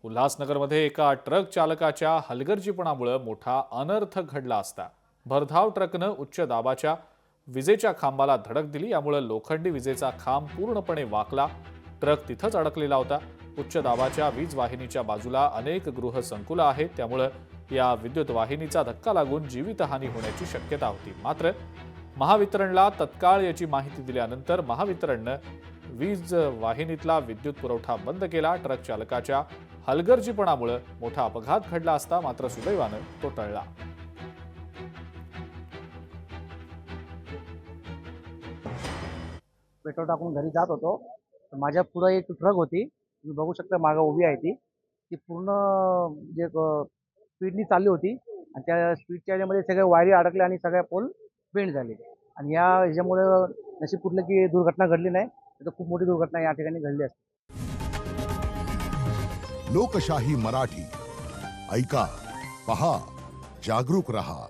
उल्हासनगरमध्ये एका ट्रक चालकाच्या हलगर्जीपणामुळे मोठा अनर्थ घडला असता भरधाव ट्रकनं उच्च दाबाच्या विजेच्या खांबाला धडक दिली। यामुळे लोखंडी विजेचा खांब पूर्णपणे वाकला। ट्रक तिथंच अडकलेला होता। उच्च दाबाच्या वीज वाहिनीच्या बाजूला अनेक गृहसंकुलं आहेत, त्यामुळे या विद्युत वाहिनीचा धक्का लागून जीवितहानी होण्याची शक्यता होती। मात्र महावितरणला तत्काळ याची माहिती दिल्यानंतर महावितरणनं वीज वाहिनीतला विद्युत पुरवठा बंद केला। ट्रक चालकाच्या हलगर्जीपणामुळे मोठा अपघात घडला असता मात्र सुदैवानं तो टळला। पेट्रोल टाकून घरी जात होतो तर माझ्या पुढे एक ट्रक होती, तुम्ही बघू शकता मागे उभी आहे ती पूर्ण जे स्पीडनी चालली होती आणि त्या स्पीडच्या ह्याच्यामध्ये सगळ्या वायरी अडकल्या आणि सगळ्या पोल बेंड झाले आणि या ह्याच्यामुळे नशीब कुठलं की दुर्घटना घडली नाही, तर खूप मोठी दुर्घटना या ठिकाणी घडली असते। लोकशाही मराठी ऐका, पहा, जागरूक रहा।